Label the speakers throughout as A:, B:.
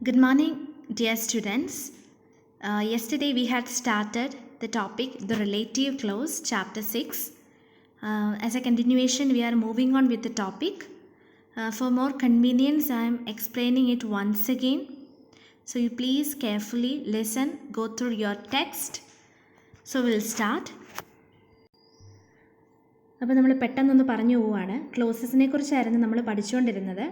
A: Good morning, dear students. Yesterday we had started the topic the relative clause, chapter 6. As a continuation, we are moving on with the topic. For more convenience, I am explaining it once again. So you please carefully listen, go through your text. So we'll start. അപ്പോൾ നമ്മൾ പെട്ടെന്നൊന്ന് പറഞ്ഞു പോവുകയാണ്. ക്ലോസസിനെ കുറിച്ചായിരുന്നു നമ്മൾ പഠിച്ചുകൊണ്ടിരുന്നത്.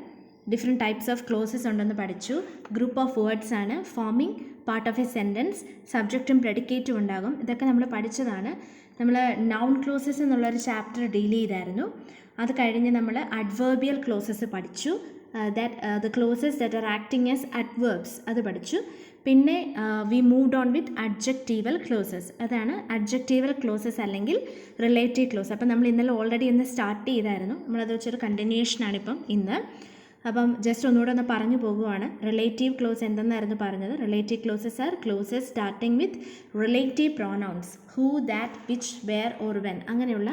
A: Different types of clauses ഉണ്ടെന്ന് പഠിച്ചു. ഗ്രൂപ്പ് ഓഫ് വേർഡ്സ് ആണ്, forming part of a sentence, സബ്ജക്റ്റും പ്രെഡിക്കേറ്റും ഉണ്ടാകും. ഇതൊക്കെ നമ്മൾ പഠിച്ചതാണ്. നമ്മൾ നൗൺ ക്ലോസസ് എന്നുള്ളൊരു ചാപ്റ്റർ ഡീൽ ചെയ്തായിരുന്നു. അത് കഴിഞ്ഞ് നമ്മൾ അഡ്വേർബിയൽ ക്ലോസസ് പഠിച്ചു. The clauses that are acting as adverbs അത് പഠിച്ചു. പിന്നെ we moved on with adjectival clauses. അതാണ് അഡ്ജക്റ്റീവൽ ക്ലോസസ് അല്ലെങ്കിൽ റിലേറ്റീവ് ക്ലോസ്. അപ്പം നമ്മൾ ഇന്നലെ ഓൾറെഡി ഇന്ന് സ്റ്റാർട്ട് ചെയ്തായിരുന്നു. നമ്മളത് വെച്ചൊരു കണ്ടിന്യൂഷനാണ് ഇപ്പം ഇന്ന്. അപ്പം ജസ്റ്റ് ഒന്നുകൂടെ ഒന്ന് പറഞ്ഞു പോകുവാണ്. റിലേറ്റീവ് ക്ലോസ് എന്തെന്നായിരുന്നു പറഞ്ഞത്? Relative clauses are clauses starting with relative pronouns, who, that, which, where or when, അങ്ങനെയുള്ള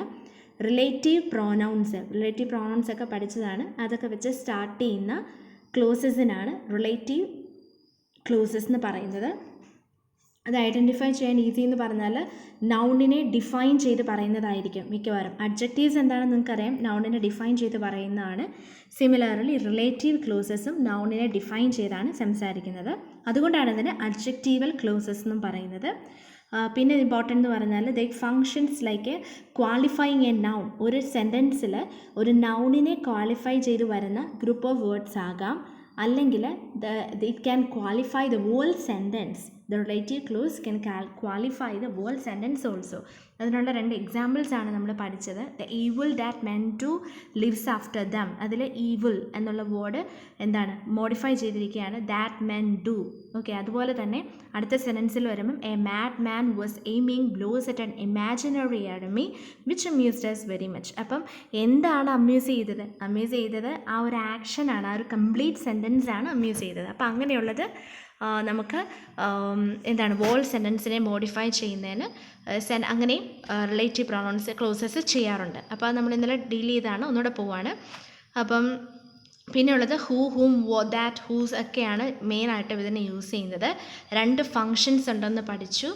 A: റിലേറ്റീവ് പ്രോനൗൺസ് ഒക്കെ പഠിച്ചതാണ്. അതൊക്കെ വെച്ച് സ്റ്റാർട്ട് ചെയ്യുന്ന ക്ലോസസിനാണ് റിലേറ്റീവ് ക്ലോസസ് എന്ന് പറയുന്നത്. അത് ഐഡൻറ്റിഫൈ ചെയ്യാൻ ഈസി എന്ന് പറഞ്ഞാൽ നൗണിനെ ഡിഫൈൻ ചെയ്ത് പറയുന്നതായിരിക്കും മിക്കവാറും. അഡ്ജക്റ്റീവ്സ് എന്താണെന്ന് നിങ്ങൾക്കറിയാം, നൗണിനെ ഡിഫൈൻ ചെയ്ത് പറയുന്നതാണ്. സിമിലർലി റിലേറ്റീവ് ക്ലോസസും നൗണിനെ ഡിഫൈൻ ചെയ്താണ് സംസാരിക്കുന്നത്. അതുകൊണ്ടാണ് ഇതിന് അഡ്ജക്റ്റീവൽ ക്ലോസസ് എന്നും പറയുന്നത്. പിന്നെ ഇമ്പോർട്ടൻ്റ് എന്ന് പറഞ്ഞാൽ the functions like qualifying A noun. ഒരു സെൻറ്റൻസിൽ ഒരു നൗണിനെ ക്വാളിഫൈ ചെയ്ത് വരുന്ന ഗ്രൂപ്പ് ഓഫ് വേർഡ്സ് ആകാം, അല്ലെങ്കിൽ it can qualify the whole sentence. The relative clause can qualify the whole sentence also. അതിനുള്ള രണ്ട് എക്സാമ്പിൾസ് ആണ് നമ്മൾ പഠിച്ചത്. The evil that men do lives after them. അതിൽ ഈവിൾ എന്നുള്ള വേർഡ് എന്താണ് മോഡിഫൈ ചെയ്തിരിക്കുകയാണ്, ദാറ്റ് മെൻ ഡു. ഓക്കെ, അതുപോലെ തന്നെ അടുത്ത സെൻറ്റൻസിൽ വരുമ്പം a mad man was aiming blows at an imaginary enemy which amused us very much. അപ്പം എന്താണ് അമ്യൂസ് ചെയ്തത്? ആ ഒരു ആക്ഷനാണ്, ആ ഒരു കംപ്ലീറ്റ് സെൻറ്റൻസ് ആണ് അമ്യൂസ് ചെയ്തത്. അപ്പം അങ്ങനെയുള്ളത് നമുക്ക് എന്താണ് വോൾ സെൻറ്റൻസിനെ മോഡിഫൈ ചെയ്യുന്നതിന് അങ്ങനെയും റിലേറ്റീവ് പ്രോനൗൺസ് ക്ലോസസ് ചെയ്യാറുണ്ട്. അപ്പോൾ അത് നമ്മൾ ഇന്നലെ ഡീൽ ചെയ്താണ്. ഒന്നുകൂടെ പോവാണ്. അപ്പം പിന്നെയുള്ളത് ഹൂ, ഹൂം, ദാറ്റ്, ഹൂസ് ഒക്കെയാണ് മെയിനായിട്ട് ഇതിനെ യൂസ് ചെയ്യുന്നത്. രണ്ട് ഫങ്ഷൻസ് ഉണ്ടെന്ന് പഠിച്ചു.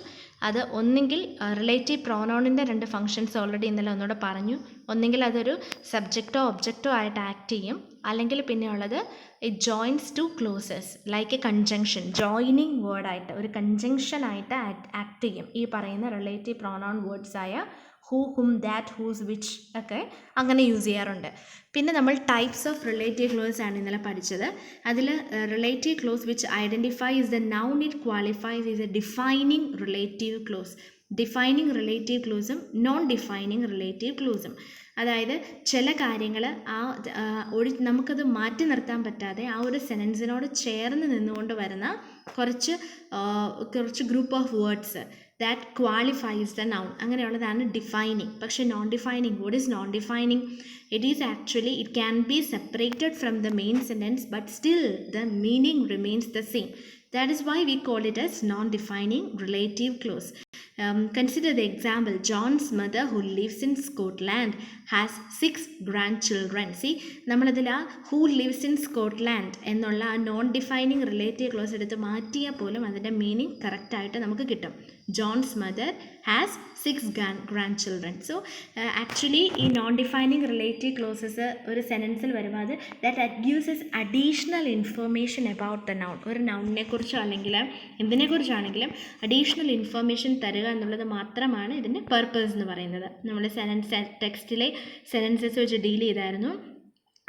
A: അത് ഒന്നെങ്കിൽ റിലേറ്റീവ് പ്രോനൗണിൻ്റെ രണ്ട് ഫങ്ഷൻസ് ഓൾറെഡി ഇന്നലെ ഒന്നുകൂടെ പറഞ്ഞു. ഒന്നെങ്കിൽ അതൊരു സബ്ജക്റ്റോ ഒബ്ജക്റ്റോ ആയിട്ട് ആക്ട് ചെയ്യും, അല്ലെങ്കിൽ പിന്നെയുള്ളത് it joins two clauses like a conjunction, joining വേർഡായിട്ട് ഒരു കൺജങ്ഷനായിട്ട് ആക്ട് ചെയ്യും ഈ പറയുന്ന റിലേറ്റീവ് പ്രോനൗൺ വേർഡ്സായ who, whom, that, whose, which ഒക്കെ അങ്ങനെ യൂസ് ചെയ്യാറുണ്ട്. പിന്നെ നമ്മൾ ടൈപ്സ് ഓഫ് റിലേറ്റീവ് ക്ലോസ് ആണ് ഇന്നലെ പഠിച്ചത്. അതിൽ relative clause which identifies the noun it qualifies is a defining relative clause. Defining relative ക്ലോസും നോൺ ഡിഫൈനിങ് റിലേറ്റീവ് ക്ലോസും. അതായത് ചില കാര്യങ്ങൾ നമുക്കത് മാറ്റി നിർത്താൻ പറ്റാതെ ആ ഒരു സെൻറ്റൻസിനോട് ചേർന്ന് നിന്നുകൊണ്ട് വരുന്ന കുറച്ച് group of words that qualifies the noun, അങ്ങനെയുള്ളതാണ് ഡിഫൈനിങ്. പക്ഷേ non defining, what is non defining? It is actually it can be separated from the main sentence but still the meaning remains the same. That is why we call it as non-defining relative clause. Consider the example. John's mother, who lives in Scotland, has 6 grandchildren. See, നമ്മളതിൽ ആ who lives in Scotland എന്നുള്ള ആ non defining relative close എടുത്ത് മാറ്റിയാൽ പോലും അതിൻ്റെ meaning കറക്റ്റായിട്ട് നമുക്ക് കിട്ടും. John's mother has 6 grandchildren. So actually ഈ നോൺ ഡിഫൈനിങ് റിലേറ്റീവ് ക്ലോസസ് ഒരു സെൻറ്റൻസിൽ വരുമ്പോൾ അത് that gives us additional information about the noun. ഒരു നൗണിനെ കുറിച്ചോ അല്ലെങ്കിൽ എന്തിനെക്കുറിച്ചാണെങ്കിലും അഡീഷണൽ ഇൻഫർമേഷൻ തരുക എന്നുള്ളത് മാത്രമാണ് ഇതിൻ്റെ പർപ്പസ് എന്ന് പറയുന്നത്. നമ്മൾ ടെക്സ്റ്റിലെ സെൻറ്റൻസസ് വെച്ച് ഡീൽ ചെയ്തായിരുന്നു.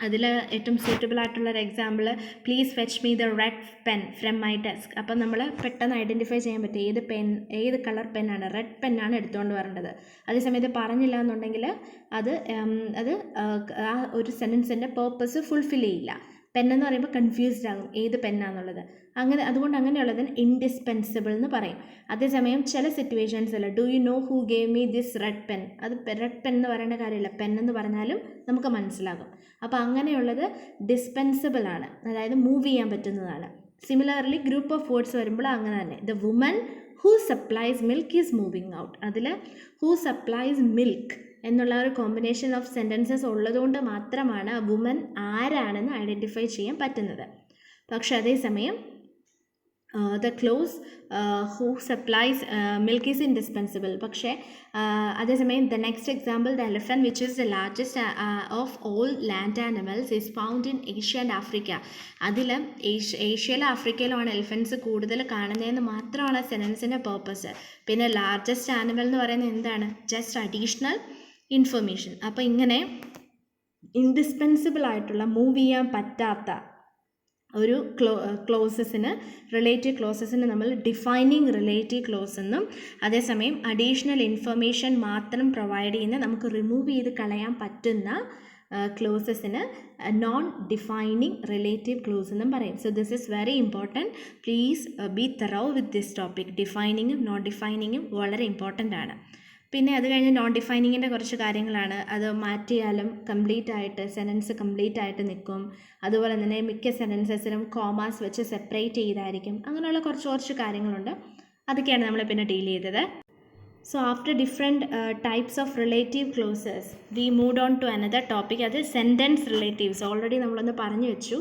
A: അതിൽ ഏറ്റവും സൂട്ടബിൾ ആയിട്ടുള്ളൊരു example, please fetch me the red pen from my desk. അപ്പം നമ്മൾ പെട്ടെന്ന് ഐഡൻറ്റിഫൈ ചെയ്യാൻ പറ്റും ഏത് കളർ പെന്നാണ്, റെഡ് പെന്നാണ് എടുത്തുകൊണ്ട് വരേണ്ടത്. അതേസമയത്ത് പറഞ്ഞില്ല എന്നുണ്ടെങ്കിൽ അത് ആ ഒരു സെൻറ്റൻസിൻ്റെ പേർപ്പസ് ഫുൾഫിൽ ചെയ്യില്ല. പെന്നെന്ന് പറയുമ്പോൾ കൺഫ്യൂസ്ഡ് ആകും ഏത് പെന്നാന്നുള്ളത്. അതുകൊണ്ട് അങ്ങനെയുള്ളതിന് ഇൻഡിസ്പെൻസിബിൾ എന്ന് പറയും. അതേസമയം ചില സിറ്റുവേഷൻസിൽ do you know who gave me this red pen, അത് റെഡ് പെൻ എന്ന് പറയേണ്ട കാര്യമില്ല, പെന്നെന്ന് പറഞ്ഞാലും നമുക്ക് മനസ്സിലാകും. അപ്പോൾ അങ്ങനെയുള്ളത് ഡിസ്പെൻസിബിൾ ആണ്, അതായത് മൂവ് ചെയ്യാൻ പറ്റുന്നതാണ്. സിമിലർലി ഗ്രൂപ്പ് ഓഫ് വേർഡ്സ് വരുമ്പോൾ അങ്ങനെ തന്നെ. The woman who supplies milk is moving out. അതിൽ ഹൂ സപ്ലൈസ് മിൽക്ക് എന്നുള്ള ഒരു കോമ്പിനേഷൻ ഓഫ് സെൻറ്റൻസസ് ഉള്ളതുകൊണ്ട് മാത്രമാണ് ആ വുമൻ ആരാണെന്ന് ഐഡൻറ്റിഫൈ ചെയ്യാൻ പറ്റുന്നത്. പക്ഷെ അതേസമയം the clause who supplies milk is indispensable. പക്ഷേ അതേസമയം the next example, the elephant which is the largest of all land animals is found in Asia and Africa. അതിൽ ഏഷ്യയിലും ആഫ്രിക്കയിലുമാണ് എലിഫൻസ് കൂടുതൽ കാണുന്നതെന്ന് മാത്രമാണ് സെൻറ്റൻസിൻ്റെ പേർപ്പസ്. പിന്നെ ലാർജസ്റ്റ് ആനിമൽ എന്ന് പറയുന്നത് എന്താണ്? Just additional information. അപ്പോൾ ഇങ്ങനെ ഇൻഡിസ്പെൻസിബിൾ ആയിട്ടുള്ള മൂവ് ചെയ്യാൻ പറ്റാത്ത ഒരു ക്ലോസസിന്, റിലേറ്റീവ് ക്ലോസസിന് നമ്മൾ ഡിഫൈനിങ് റിലേറ്റീവ് ക്ലോസ് എന്നും, അതേസമയം അഡീഷണൽ ഇൻഫർമേഷൻ മാത്രം പ്രൊവൈഡ് ചെയ്യുന്ന നമുക്ക് റിമൂവ് ചെയ്ത് കളയാൻ പറ്റുന്ന ക്ലോസസിന് നോൺ ഡിഫൈനിങ് റിലേറ്റീവ് ക്ലോസ് എന്നും പറയും. So this is very important. Please be thorough with this topic. ഡിഫൈനിങ്ങും നോൺ ഡിഫൈനിങ്ങും വളരെ ഇമ്പോർട്ടൻ്റ് ആണ്. പിന്നെ അത് കഴിഞ്ഞ് നോൺ ഡിഫൈനിങ്ങിൻ്റെ കുറച്ച് കാര്യങ്ങളാണ്. അത് മാറ്റിയാലും കംപ്ലീറ്റ് ആയിട്ട് സെൻറ്റൻസ് കംപ്ലീറ്റ് ആയിട്ട് നിൽക്കും. അതുപോലെ തന്നെ മിക്ക സെൻറ്റൻസസിലും കോമാസ് വെച്ച് സെപ്പറേറ്റ് ചെയ്തായിരിക്കും. അങ്ങനെയുള്ള കുറച്ച് കാര്യങ്ങളുണ്ട്. അതൊക്കെയാണ് നമ്മൾ പിന്നെ ഡീൽ ചെയ്തത്. So after different types of relative clauses we moved on to another topic. അത് സെൻറ്റൻസ് റിലേറ്റീവ്സ്. ഓൾറെഡി നമ്മളൊന്ന് പറഞ്ഞു വെച്ചു.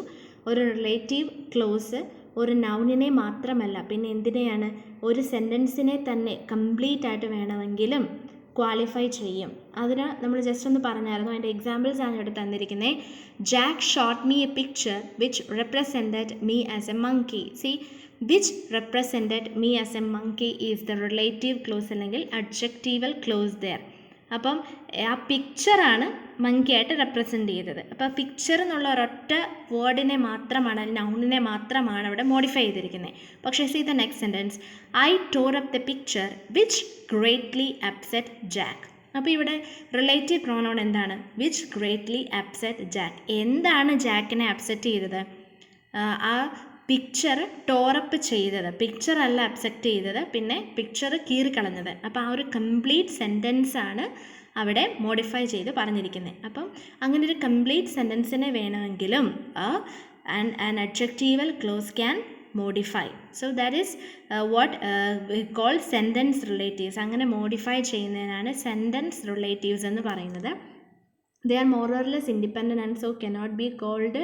A: ഒരു റിലേറ്റീവ് ക്ലോസ് ഒരു നൗണിനെ മാത്രമല്ല, പിന്നെ എന്തിനെയാണ്, ഒരു സെൻറ്റൻസിനെ തന്നെ കംപ്ലീറ്റ് ആയിട്ട് വേണമെങ്കിലും ക്വാളിഫൈ ചെയ്യും. അതിന് നമ്മൾ ജസ്റ്റ് ഒന്ന് പറഞ്ഞായിരുന്നു. അതിൻ്റെ എക്സാമ്പിൾസ് ആണ് ഇവിടെ തന്നിരിക്കുന്നത്. Jack shot me A picture which represented me as A monkey. C, which represented me as A monkey is the relative close അല്ലെങ്കിൽ അഡ്ജക്റ്റീവൽ ക്ലോസ് ദെയർ. അപ്പം ആ പിക്ചറാണ് മങ്കി ആയിട്ട് റെപ്രസെൻ്റ് ചെയ്തത്. അപ്പോൾ പിക്ചർ എന്നുള്ള ഒരൊറ്റ വേർഡിനെ മാത്രമാണ്, നൗണിനെ മാത്രമാണ് അവിടെ മോഡിഫൈ ചെയ്തിരിക്കുന്നത്. പക്ഷേ see the next sentence, I tore up the picture which greatly upset Jack. അപ്പോൾ ഇവിടെ റിലേറ്റീവ് പ്രോനൗൺ എന്താണ്? Which greatly upset Jack. എന്താണ് ജാക്കിനെ അപ്സെറ്റ് ചെയ്തത്? ആ പിക്ചർ ടോറപ്പ് ചെയ്തത്. പിക്ചർ അല്ല അപ്സെറ്റ് ചെയ്തത്, പിന്നെ പിക്ചർ കീറിക്കളഞ്ഞത്. അപ്പോൾ ആ ഒരു കംപ്ലീറ്റ് സെൻറ്റൻസാണ് അവിടെ മോഡിഫൈ ചെയ്ത് പറഞ്ഞിരിക്കുന്നത്. അപ്പം അങ്ങനെ ഒരു കംപ്ലീറ്റ് സെൻറ്റൻസിനെ വേണമെങ്കിലും an adjectival clause can modify. So that is what we call sentence relatives. അങ്ങനെ മോഡിഫൈ ചെയ്യുന്നതിനാണ് സെൻറ്റൻസ് റിലേറ്റീവ്സ് എന്ന് പറയുന്നത്. They are more or less independent and so cannot be called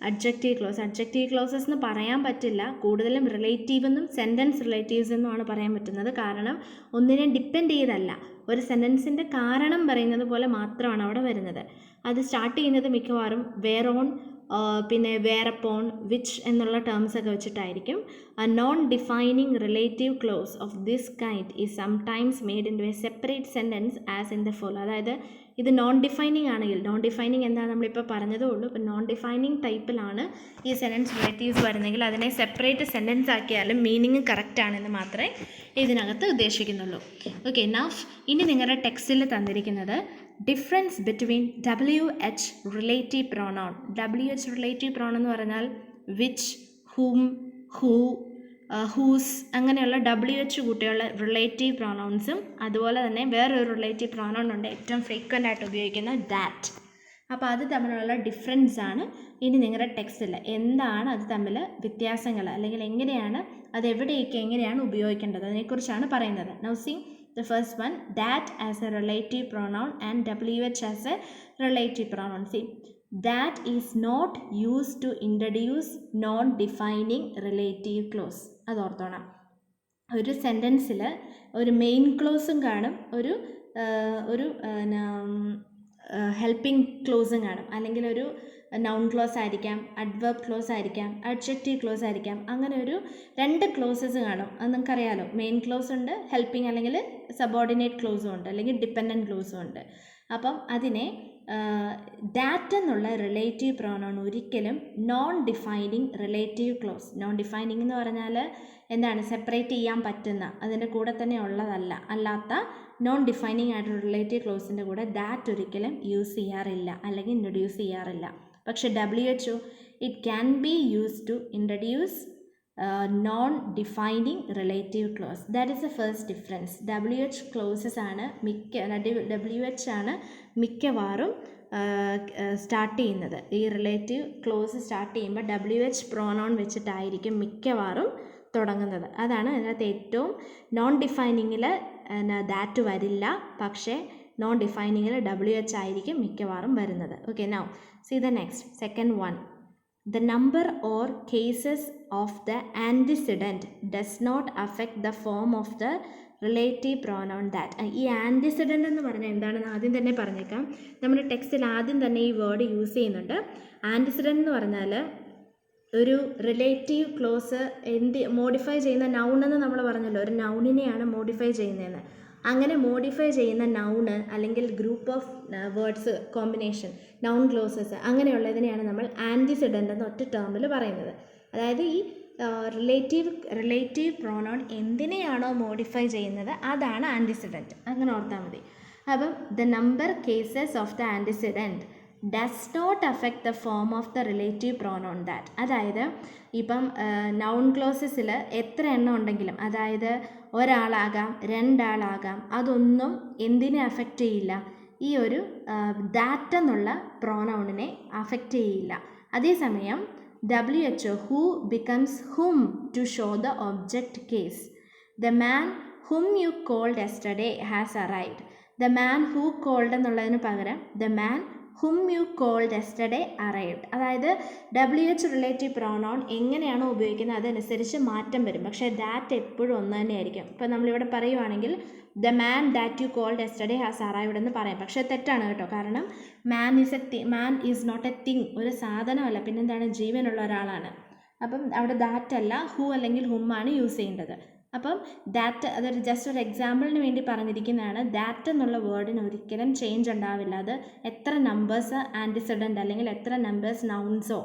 A: adjective clause. Adjective clauses എന്ന് പറയാൻ പറ്റില്ല. കൂടുതലും relative എന്നും sentence relatives എന്നുമാണ് പറയാൻ പറ്റുന്നത്. കാരണം ഒന്നിനെ ഡിപ്പെൻഡ് ചെയ്തല്ല, ഒരു സെൻറ്റൻസിൻ്റെ കാരണം പറയുന്നത് പോലെ മാത്രമാണ് അവിടെ വരുന്നത്. അത് സ്റ്റാർട്ട് ചെയ്യുന്നത് മിക്കവാറും വേർ ഓൺ, പിന്നെ വേർ അപ്പോൺ, വിച്ച് എന്നുള്ള ടേംസ് ഒക്കെ വെച്ചിട്ടായിരിക്കും. A non-defining relative clause of this kind is sometimes made into a separate sentence as in the following. അതായത് ഇത് നോൺ ഡിഫൈനിങ് ആണെങ്കിൽ, നോൺ ഡിഫൈനിങ് എന്താണെന്ന് നമ്മളിപ്പോൾ പറഞ്ഞതേ ഉള്ളൂ. ഇപ്പോൾ നോൺ ഡിഫൈനിങ് ടൈപ്പിലാണ് ഈ സെൻറ്റൻസ് റിലേറ്റീവ്സ് വരുന്നെങ്കിൽ അതിനെ സെപ്പറേറ്റ് സെൻറ്റൻസ് ആക്കിയാലും മീനിങ് കറക്റ്റ് ആണെന്ന് മാത്രമേ ഇതിനകത്ത് ഉദ്ദേശിക്കുന്നുള്ളൂ. ഓക്കെ, നൗ ഇനി നിങ്ങളുടെ ടെക്സ്റ്റിൽ തന്നിരിക്കുന്നത് difference between WH relative pronoun. WH relative pronoun എന്ന് പറഞ്ഞാൽ വിച്ച്, ഹൂം, ഹൂ, ഹൂസ്, അങ്ങനെയുള്ള WH കൂട്ടിയുള്ള റിലേറ്റീവ് പ്രോണൗൺസും, അതുപോലെ തന്നെ വേറൊരു റിലേറ്റീവ് പ്രോണൗൺ ഉണ്ട് ഏറ്റവും ഫ്രീക്വൻ്റ് ആയിട്ട് ഉപയോഗിക്കുന്ന ദാറ്റ്. അപ്പോൾ അത് തമ്മിലുള്ള ഡിഫറൻസ് ആണ് ഇനി നിങ്ങളുടെ ടെക്സ്റ്റിൽ എന്താണ് അത് തമ്മിൽ വ്യത്യാസങ്ങൾ, അല്ലെങ്കിൽ എങ്ങനെയാണ് അത് എവിടെയൊക്കെ എങ്ങനെയാണ് ഉപയോഗിക്കേണ്ടത് അതിനെക്കുറിച്ചാണ് പറയുന്നത്. Now see the first one, that as a relative pronoun and WH as a relative pronoun. See, that is not used to introduce non-defining relative clause. അത് ഓർത്തോണം. ഒരു സെൻറ്റൻസിൽ ഒരു മെയിൻ ക്ലോസും കാണും, ഒരു ഹെൽപ്പിംഗ് ക്ലോസും കാണും, അല്ലെങ്കിൽ ഒരു നൗൺ ക്ലോസ് ആയിരിക്കാം, അഡ്വർബ് ക്ലോസ് ആയിരിക്കാം, അഡ്ജക്റ്റീവ് ക്ലോസ് ആയിരിക്കാം. അങ്ങനെ ഒരു 2 ക്ലോസസ് കാണും. അത് നിങ്ങൾക്കറിയാലോ, മെയിൻ ക്ലോസ് ഉണ്ട്, ഹെൽപ്പിംഗ് അല്ലെങ്കിൽ സബോർഡിനേറ്റ് ക്ലോസും ഉണ്ട്, അല്ലെങ്കിൽ ഡിപ്പെൻഡൻറ്റ് ക്ലോസും ഉണ്ട്. അപ്പം അതിനെ ദാറ്റ് എന്നുള്ള റിലേറ്റീവ് പ്രോനൗൺ ഒരിക്കലും non defining relative close. Non defining എന്ന് പറഞ്ഞാൽ എന്താണ്, സെപ്പറേറ്റ് ചെയ്യാൻ പറ്റുന്ന, അതിൻ്റെ കൂടെ തന്നെ ഉള്ളതല്ല, അല്ലാത്ത നോൺ ഡിഫൈനിങ് ആയിട്ടുള്ള റിലേറ്റീവ് ക്ലോസിൻ്റെ കൂടെ ദാറ്റ് ഒരിക്കലും യൂസ് ചെയ്യാറില്ല, അല്ലെങ്കിൽ ഇൻട്രൊഡ്യൂസ് ചെയ്യാറില്ല. പക്ഷേ WHO it can be use to introduce non-defining relative clause. That is the first difference. WH clauses ആണ് WH ആണ് മിക്കവാറും സ്റ്റാർട്ട് ചെയ്യുന്നത്. ഈ റിലേറ്റീവ് ക്ലോസ് സ്റ്റാർട്ട് ചെയ്യുമ്പോൾ WH പ്രോനൗൺ വെച്ചിട്ടായിരിക്കും മിക്കവാറും തുടങ്ങുന്നത്. അതാണ് അതിനകത്ത് ഏറ്റവും നോൺ ഡിഫൈനിങ്ങിൽ ദാറ്റ് വരില്ല, പക്ഷേ നോൺ ഡിഫൈനിങ്ങിൽ WH ആയിരിക്കും മിക്കവാറും വരുന്നത്. Okay, now see the next, second one. The number or cases of the antecedent does not affect the form of the relative pronoun that. ഈ ആൻറ്റിസിഡൻ്റ് എന്ന് പറഞ്ഞാൽ എന്താണെന്ന് ആദ്യം തന്നെ പറഞ്ഞേക്കാം. നമ്മുടെ ടെക്സ്റ്റിൽ ആദ്യം തന്നെ ഈ വേർഡ് യൂസ് ചെയ്യുന്നുണ്ട്. ആൻറ്റിസിഡൻ്റ് എന്ന് പറഞ്ഞാൽ ഒരു റിലേറ്റീവ് ക്ലോസ് മോഡിഫൈ ചെയ്യുന്ന നൗൺ എന്ന് നമ്മൾ പറഞ്ഞല്ലോ, ഒരു നൗണിനെയാണ് മോഡിഫൈ ചെയ്യുന്നതെന്ന്. അങ്ങനെ മോഡിഫൈ ചെയ്യുന്ന നൗണ് അല്ലെങ്കിൽ group of words combination, noun clauses, അങ്ങനെയുള്ളതിനെയാണ് നമ്മൾ ആൻറ്റിസിഡൻ്റ് എന്ന ഒറ്റ ടേമിൽ പറയുന്നത്. അതായത് ഈ റിലേറ്റീവ് പ്രോനൗൺ എന്തിനെയാണോ മോഡിഫൈ ചെയ്യുന്നത് അതാണ് ആൻറ്റിസിഡൻറ്റ്. അങ്ങനെ ഓർത്താൽ മതി. അപ്പം the number cases of the antecedent does not affect the form of the relative pronoun that. അതായത് ഇപ്പം നൗൺ ക്ലോസസിൽ എത്ര എണ്ണം ഉണ്ടെങ്കിലും, അതായത് ഒരാളാകാം, രണ്ടാളാകാം, അതൊന്നും എന്തിനെ അഫക്റ്റ് ചെയ്യില്ല, ഈ ഒരു ദാറ്റ് എന്നുള്ള പ്രോനൗണിനെ അഫക്റ്റ് ചെയ്യില്ല. അതേസമയം WHO who becomes whom to show the object case. The man whom you called yesterday has arrived. The man who called എന്നുള്ളതിന് പകരം the man whom you called yesterday arrived. അതായത് WH relative pronoun എങ്ങനെയാണോ ഉപയോഗിക്കുന്നത് അതനുസരിച്ച് മാറ്റം വരും. പക്ഷേ that എപ്പോഴും ഒന്ന് തന്നെയായിരിക്കും. ഇപ്പം നമ്മളിവിടെ പറയുവാണെങ്കിൽ the man that you called yesterday has arrived എന്ന് പറയാം. പക്ഷേ തെറ്റാണ് കേട്ടോ. കാരണം man is not a thing, ഒരു സാധനമല്ല, പിന്നെന്താണ്, ജീവനുള്ള ഒരാളാണ്. അപ്പം അവിടെ ദാറ്റ് അല്ല ഹൂ അല്ലെങ്കിൽ ഹുമ്മാണ് യൂസ് ചെയ്യേണ്ടത്. അപ്പം ദാറ്റ് അതൊരു ജസ്റ്റ് ഒരു എക്സാമ്പിളിന് വേണ്ടി പറഞ്ഞിരിക്കുന്നതാണ്. ദാറ്റ് എന്നുള്ള വേർഡിന് ഒരിക്കലും ചേഞ്ച് ഉണ്ടാവില്ല. അത് എത്ര നമ്പേഴ്സ് ആൻറ്റിസിഡൻ്റ് അല്ലെങ്കിൽ എത്ര നമ്പേഴ്സ് നൗൺസോ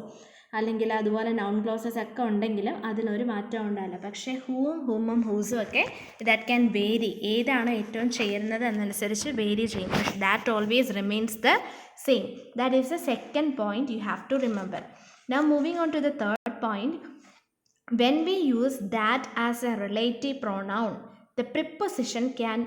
A: അല്ലെങ്കിൽ അതുപോലെ നൗൺ ക്ലോസസ് ഒക്കെ ഉണ്ടെങ്കിലും അതിനൊരു മാറ്റം ഉണ്ടാവില്ല. പക്ഷേ ഹൂവും ഹുമ്മും ഹൂസും ഒക്കെ ദാറ്റ് ക്യാൻ വേരി, ഏതാണ് ഏറ്റവും ചെയ്യുന്നത് എന്നനുസരിച്ച് വേരി ചെയ്യും. പക്ഷേ that always remains the same. That is the second point you have to remember. Now moving on to the third point. When we use that as a relative pronoun, the preposition can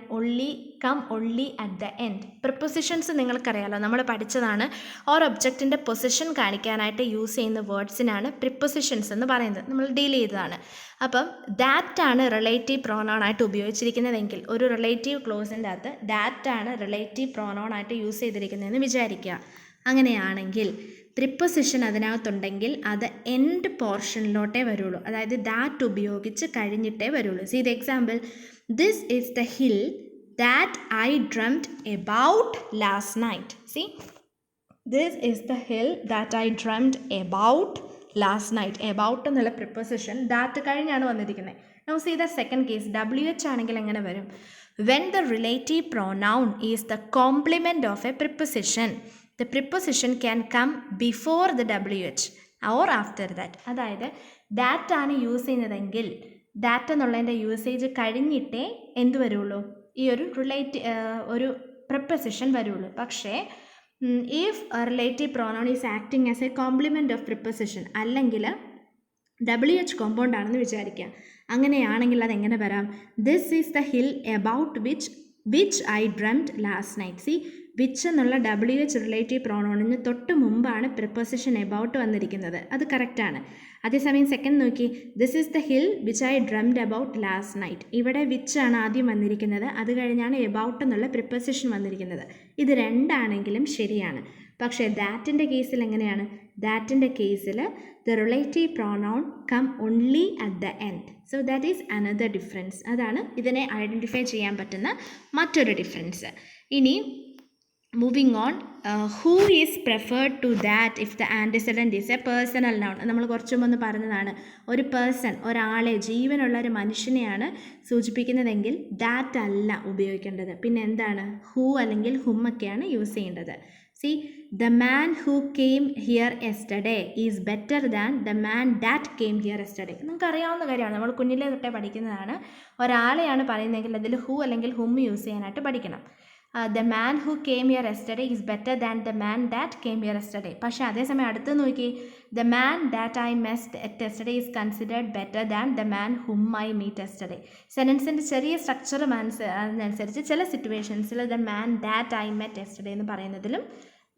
A: come only at the end. Prepositions നിങ്ങൾക്കറിയാലോ, നമ്മൾ പഠിച്ചതാണ്. Or ഒബ്ജക്റ്റിൻ്റെ position കാണിക്കാനായിട്ട് use ചെയ്യുന്ന വേർഡ്സിനാണ് പ്രിപ്പൊസിഷൻസ് എന്ന് പറയുന്നത്. നമ്മൾ deal ചെയ്തതാണ്. അപ്പം ദാറ്റാണ് റിലേറ്റീവ് പ്രോനൗൺ ആയിട്ട് ഉപയോഗിച്ചിരിക്കുന്നതെങ്കിൽ, ഒരു റിലേറ്റീവ് ക്ലോസിൻ്റെ അകത്ത് ദാറ്റാണ് റിലേറ്റീവ് പ്രോനൗൺ ആയിട്ട് യൂസ് ചെയ്തിരിക്കുന്നതെന്ന് വിചാരിക്കുക. അങ്ങനെയാണെങ്കിൽ പ്രിപ്പൊസിഷൻ അതിനകത്തുണ്ടെങ്കിൽ അത് എൻഡ് പോർഷനിലോട്ടേ വരുള്ളൂ. അതായത് ദാറ്റ് ഉപയോഗിച്ച് കഴിഞ്ഞിട്ടേ വരുള്ളൂ. See the example, this is the hill that I dreamed about last night. See, this is the hill that I dreamed about last night. About എന്നുള്ള പ്രിപ്പൊസിഷൻ ദാറ്റ് കഴിഞ്ഞാണ് വന്നിരിക്കുന്നത്. Now see the second case, WH ആണെങ്കിൽ എങ്ങനെ വരും? When the relative pronoun is the complement of a preposition, the preposition can come before the WH or after that. അതായത് that ആണ് use ചെയ്യുന്നതെങ്കിൽ that എന്നുള്ളതിൻ്റെ usage കഴിഞ്ഞിട്ടേ എന്ത് വരുള്ളൂ, ഈ ഒരു ഒരു preposition വരുള്ളൂ. പക്ഷേ if a relative pronoun is acting as a complement of preposition, അല്ലെങ്കിൽ WH കോമ്പൗണ്ട് ആണെന്ന് വിചാരിക്കുക. അങ്ങനെയാണെങ്കിൽ അതെങ്ങനെ വരാം? This is the hill about which I drummed last night. C, which എന്നുള്ള WH റിലേറ്റീവ് പ്രോണോണിന് തൊട്ട് മുമ്പാണ് പ്രിപ്പൊസിഷൻ എബൌട്ട് വന്നിരിക്കുന്നത്. അത് കറക്റ്റാണ്. അതേസമയം സെക്കൻഡ് നോക്കി, this is the hill which I dreamed about last night. ഇവിടെ വിച്ച് ആണ് ആദ്യം വന്നിരിക്കുന്നത്, അത് കഴിഞ്ഞാണ് എബൌട്ട് എന്നുള്ള പ്രിപ്പൊസിഷൻ വന്നിരിക്കുന്നത്. ഇത് രണ്ടാണെങ്കിലും ശരിയാണ്. പക്ഷേ ദാറ്റിൻ്റെ കേസിൽ എങ്ങനെയാണ്? ദാറ്റിൻ്റെ കേസിൽ the relative pronoun come only at the end. So that is another difference. അതാണ് ഇതിനെ ഐഡൻറ്റിഫൈ ചെയ്യാൻ പറ്റുന്ന മറ്റൊരു ഡിഫറൻസ്. ഇനി moving on, who is preferred to that if the antecedent is a personal noun. നമ്മൾ കുറച്ചു മുമ്പ് പറഞ്ഞതാണ്, ഒരു പേഴ്സൺ, ഒരാളെ, ജീവനുള്ള ഒരു മനുഷ്യനെയാണ് സൂചിപ്പിക്കുന്നതെങ്കിൽ ദാറ്റ് അല്ല ഉപയോഗിക്കേണ്ടത്. പിന്നെ എന്താണ്? ഹൂ അല്ലെങ്കിൽ ഹും ഒക്കെയാണ് യൂസ് ചെയ്യേണ്ടത്. C, the man who came here yesterday is better than the man that came here yesterday. നിങ്ങൾക്ക് അറിയാവുന്ന കാര്യമാണ്, നമ്മൾ കുഞ്ഞിലേ തൊട്ടേ പഠിക്കുന്നതാണ്. ഒരാളെയാണ് പറയുന്നതെങ്കിൽ അതിൽ ഹൂ അല്ലെങ്കിൽ ഹും യൂസ് ചെയ്യാനായിട്ട് പഠിക്കണം. The man who came here yesterday is better than the man that came here yesterday. പക്ഷേ അതേസമയം അടുത്ത് നോക്കി, the man that I met at yesterday is considered better than the man whom I meet yesterday. സെൻറ്റൻസിൻ്റെ ചെറിയ structure അതിനനുസരിച്ച് ചില സിറ്റുവേഷൻസിൽ the man that I met yesterday എന്ന് പറയുന്നതിലും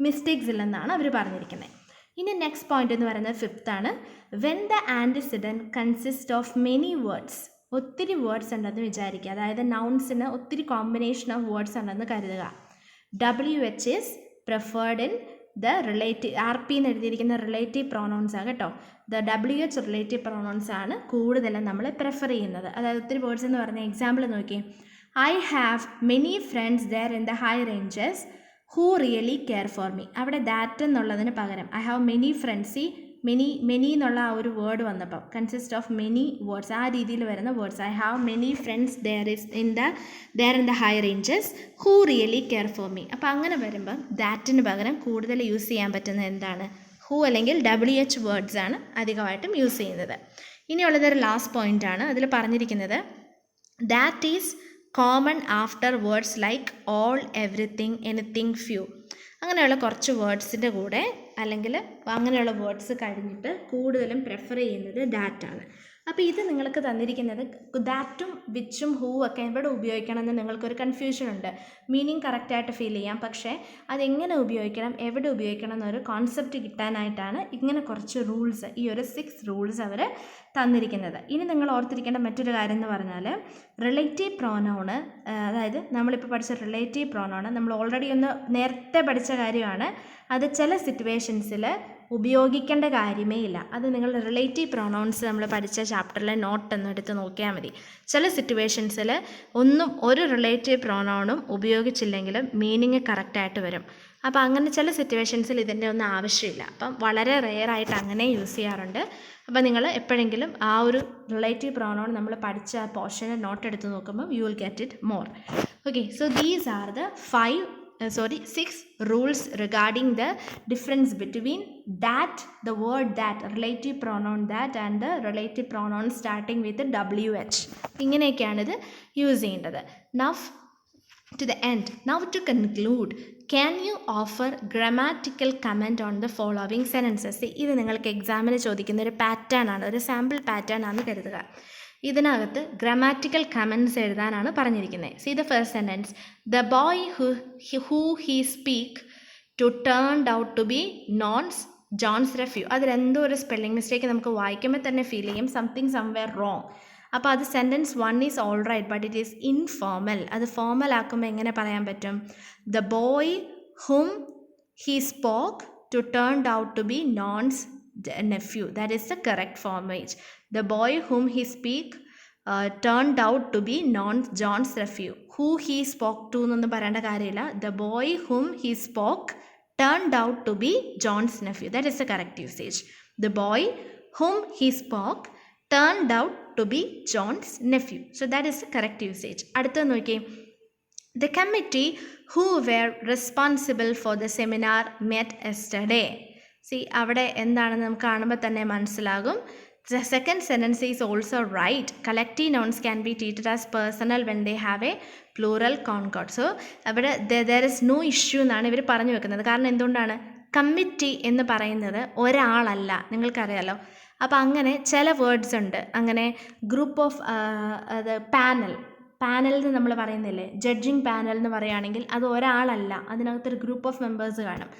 A: മിസ്റ്റേക്സ് ഇല്ലെന്നാണ് അവർ പറഞ്ഞിരിക്കുന്നത്. ഇനി നെക്സ്റ്റ് പോയിന്റ് എന്ന് പറയുന്നത് ഫിഫ്ത്ത് ആണ്. When the antecedent consist of many words. ഒത്തിരി വേർഡ്സ് ഉണ്ടെന്ന് വിചാരിക്കുക. അതായത് നൗൺസിന് ഒത്തിരി കോമ്പിനേഷൻ ഓഫ് വേർഡ്സ് ഉണ്ടെന്ന് കരുതുക. WH is preferred in the relative RP എന്ന് എഴുതിയിരിക്കുന്ന റിലേറ്റീവ് പ്രോണൗൺസ് ആണ് കേട്ടോ. ദ WH റിലേറ്റീവ് പ്രോണൗൺസ് ആണ് കൂടുതലും നമ്മൾ പ്രിഫർ ചെയ്യുന്നത്. അതായത് ഒത്തിരി വേർഡ്സ് എന്ന് പറഞ്ഞ എക്സാമ്പിൾ നോക്കി. I have many friends there in the high ranges who really care for me. അവിടെ ദാറ്റ് എന്നുള്ളതിന് പകരം I have many friends. Many എന്നുള്ള ആ ഒരു വേർഡ് വന്നപ്പോൾ കൺസിസ്റ്റ് ഓഫ് മെനി വേർഡ്സ്, ആ രീതിയിൽ വരുന്ന words. I have many friends there in the high ranges who really care for me. അപ്പോൾ അങ്ങനെ വരുമ്പം ദാറ്റിന് പകരം കൂടുതൽ യൂസ് ചെയ്യാൻ പറ്റുന്നത് എന്താണ്? ഹൂ അല്ലെങ്കിൽ WH വേർഡ്സ് ആണ് അധികമായിട്ടും യൂസ് ചെയ്യുന്നത്. ഇനിയുള്ളതൊരു ലാസ്റ്റ് പോയിൻ്റ് ആണ്. അതിൽ പറഞ്ഞിരിക്കുന്നത് that is common after words like all, everything, anything, few. അങ്ങനെയുള്ള കുറച്ച് വേർഡ്സിൻ്റെ കൂടെ അല്ലെങ്കിൽ അങ്ങനെയുള്ള വേർഡ്സ് കഴിഞ്ഞിട്ട് കൂടുതലും പ്രിഫർ ചെയ്യുന്നത് ദാറ്റാണ്. അപ്പോൾ ഇത് നിങ്ങൾക്ക് തന്നിരിക്കുന്നത് ദാറ്റും വിച്ചും ഹൂ ഒക്കെ എവിടെ ഉപയോഗിക്കണമെന്ന് നിങ്ങൾക്കൊരു കൺഫ്യൂഷൻ ഉണ്ട്. മീനിങ് കറക്റ്റായിട്ട് ഫീൽ ചെയ്യാം, പക്ഷേ അതെങ്ങനെ ഉപയോഗിക്കണം, എവിടെ ഉപയോഗിക്കണം എന്നൊരു കോൺസെപ്റ്റ് കിട്ടാനായിട്ടാണ് ഇങ്ങനെ കുറച്ച് റൂൾസ്, ഈ ഒരു 6 റൂൾസ് അവർ തന്നിരിക്കുന്നത്. ഇനി നിങ്ങൾ ഓർത്തിരിക്കേണ്ട മറ്റൊരു കാര്യം എന്ന് പറഞ്ഞാൽ റിലേറ്റീവ് പ്രോനൗണ്, അതായത് നമ്മളിപ്പോൾ പഠിച്ച റിലേറ്റീവ് പ്രോനൗണ് നമ്മൾ ഓൾറെഡി ഒന്ന് നേരത്തെ പഠിച്ച കാര്യമാണ്. അത് ചില സിറ്റുവേഷൻസിൽ ഉപയോഗിക്കേണ്ട കാര്യമേ ഇല്ല. അത് നിങ്ങൾ റിലേറ്റീവ് പ്രോനൗൺസ് നമ്മൾ പഠിച്ച ചാപ്റ്ററിലെ നോട്ട് ഒന്ന് എടുത്ത് നോക്കിയാൽ മതി. ചില സിറ്റുവേഷൻസിൽ ഒരു റിലേറ്റീവ് പ്രോനൗണും ഉപയോഗിച്ചില്ലെങ്കിലും മീനിങ് കറക്റ്റായിട്ട് വരും. അപ്പോൾ അങ്ങനെ ചില സിറ്റുവേഷൻസിൽ ഇതിൻ്റെ ഒന്നും ആവശ്യമില്ല. അപ്പം വളരെ റെയറായിട്ട് അങ്ങനെ യൂസ് ചെയ്യാറുണ്ട്. അപ്പോൾ നിങ്ങൾ എപ്പോഴെങ്കിലും ആ ഒരു റിലേറ്റീവ് പ്രോനൗൺ നമ്മൾ പഠിച്ച ആ പോർഷനെ നോട്ട് എടുത്ത് നോക്കുമ്പോൾ you will get it more. Okay, so these are the 6 rules regarding the difference between that, the word that, relative pronoun that, and the relative pronoun starting with the WH. ഇങ്ങനെയൊക്കെയാണ് ഇത് use ചെയ്യേണ്ടത്. Now to the end, now to conclude, can you offer grammatical comment on the following sentences? ഇത് നിങ്ങൾക്ക് എക്സാമിന് ചോദിക്കുന്ന ഒരു pattern ആണ്, ഒരു സാമ്പിൾ പാറ്റേൺ ആണ് കരുതുക. ഇതിനകത്ത് ഗ്രാമാറ്റിക്കൽ കമൻറ്റ്സ് എഴുതാനാണ് പറഞ്ഞിരിക്കുന്നത്. See the first sentence, the boy who he speak to turned out to be John's nephew. അതിലെന്തോ ഒരു സ്പെല്ലിംഗ് മിസ്റ്റേക്ക് നമുക്ക് വായിക്കുമ്പോൾ തന്നെ ഫീൽ ചെയ്യും, സംതിങ് സംവെയർ റോങ്. അപ്പോൾ അത് sentence 1 is all right but it is informal. അത് ഫോർമൽ ആക്കുമ്പോൾ എങ്ങനെ പറയാൻ പറ്റും? The boy whom he spoke to turned out to be nephew. That is the correct formage. The boy whom he speak turned out to be John's nephew. Who he spoke to എന്നൊന്നും പറയേണ്ട കാര്യമില്ല. The boy whom he spoke turned out to be John's nephew. That is the correct usage. The boy whom he spoke turned out to be John's nephew. So that is the correct usage. അടുത്ത നോക്കിയേ, the committee who were responsible for the seminar met yesterday. C അവിടെ എന്താണെന്ന് നമുക്ക് കാണുമ്പോൾ തന്നെ മനസ്സിലാകും. The second sentence is also right. Collective nouns can be treated as personal when they have a plural concord. So അവിടെ there is no issue എന്നാണ് ഇവർ പറഞ്ഞു വെക്കുന്നത്. കാരണം എന്തുകൊണ്ടാണ്? കമ്മിറ്റി എന്ന് പറയുന്നത് ഒരാളല്ല, നിങ്ങൾക്കറിയാലോ. അപ്പോൾ അങ്ങനെ ചില വേർഡ്സ് ഉണ്ട്. അങ്ങനെ ഗ്രൂപ്പ് ഓഫ് അത് പാനൽ നമ്മൾ പറയുന്നില്ലേ, ജഡ്ജിങ് പാനൽ എന്ന് പറയുകയാണെങ്കിൽ അത് ഒരാളല്ല, അതിനകത്തൊരു ഗ്രൂപ്പ് ഓഫ് മെമ്പേഴ്സ് കാണും.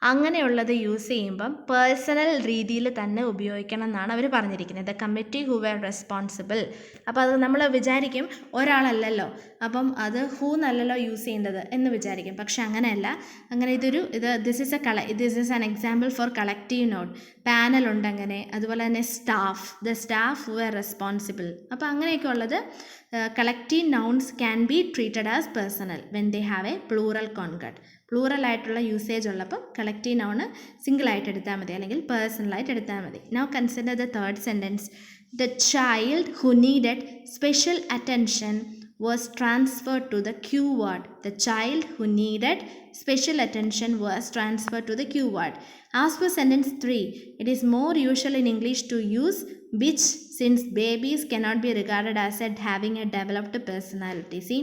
A: അങ്ങനെയുള്ളത് യൂസ് ചെയ്യുമ്പം പേഴ്സണൽ രീതിയിൽ തന്നെ ഉപയോഗിക്കണം എന്നാണ് അവർ പറഞ്ഞിരിക്കുന്നത്. The committee who were responsible. അപ്പോൾ അത് നമ്മൾ വിചാരിക്കും ഒരാളല്ലല്ലോ, അപ്പം അത് ഹൂ എന്നല്ലല്ലോ യൂസ് ചെയ്യേണ്ടത് എന്ന് വിചാരിക്കും. പക്ഷെ അങ്ങനെയല്ല. അങ്ങനെ this is an example for collective noun. Panel ഉണ്ടങ്ങനെ. അതുപോലെ തന്നെ the staff who were responsible. അപ്പോൾ അങ്ങനെയൊക്കെ ഉള്ളത് collective nouns can be treated as personal when they have a plural concord. Plural ആയിട്ടുള്ള യൂസേജ് ഉള്ളപ്പം കളക്റ്റീവ് നൗണ് സിംഗിളായിട്ട് എടുത്താൽ മതി, അല്ലെങ്കിൽ പേഴ്സണലായിട്ട് എടുത്താൽ മതി. Now consider the third sentence, the child who needed special attention was transferred to the Q ward. The child who needed special attention was transferred to the Q ward. As per sentence 3, it is more usual in English to use which, since babies cannot be regarded as having a developed personality. See,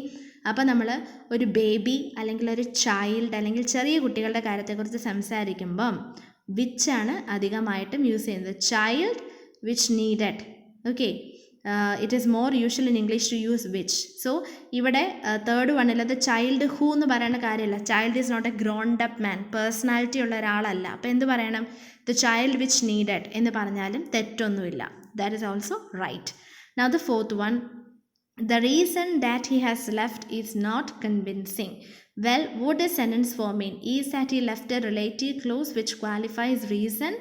A: അപ്പോൾ നമ്മൾ ഒരു baby അല്ലെങ്കിൽ ഒരു child അല്ലെങ്കിൽ ചെറിയ കുട്ടികളുടെ കാര്യത്തെക്കുറിച്ച് സംസാരിക്കുമ്പം വിച്ചാണ് അധികമായിട്ടും യൂസ് ചെയ്യുന്നത്. Child which needed. Okay, it is more usual in English to use which. So ഇവിടെ തേർഡ് വണ്ണിൽ അത് ചൈൽഡ് ഹൂ എന്ന് പറയുന്ന കാര്യമില്ല. Child is not a grown up man, personality ഉള്ള ഒരാളല്ല. അപ്പോൾ എന്ത് പറയണം? ദ ചൈൽഡ് വിച്ച് നീഡഡ് എന്ന് പറഞ്ഞാലും തെറ്റൊന്നുമില്ല. That is also right. Now the fourth one, The reason that he has left is not convincing. Well, what does sentence form mean? Is that he left a relative clause which qualifies reason,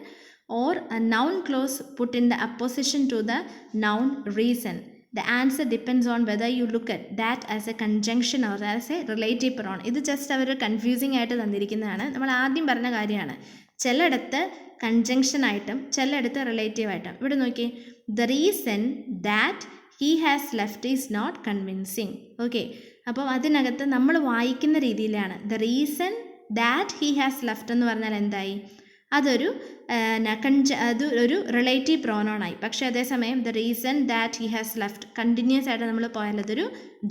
A: or a noun clause put in the opposition to the noun reason? The answer depends on whether you look at that as a conjunction or as a relative pronoun. ഇത് just അവർ confusing ആയിട്ട് തന്നിരിക്കുന്നതാണ്. നമ്മൾ ആദ്യം പറഞ്ഞ കാര്യമാണ്, ചിലയിടത്ത് conjunction ആയിട്ടും ചിലയിടത്ത് relative ആയിട്ടും. ഇവിടെ നോക്കി, the reason that he has left is not convincing. Okay, അപ്പം അതിനകത്ത് നമ്മൾ വായിക്കുന്ന രീതിയിലാണ്. The reason that he has left എന്ന് പറഞ്ഞാൽ എന്തായി? അതൊരു ഒരു റിലേറ്റീവ് പ്രോനോണായി. പക്ഷേ അതേസമയം the reason that he has left continuous ആയിട്ട് നമ്മൾ പോയാൽ അതൊരു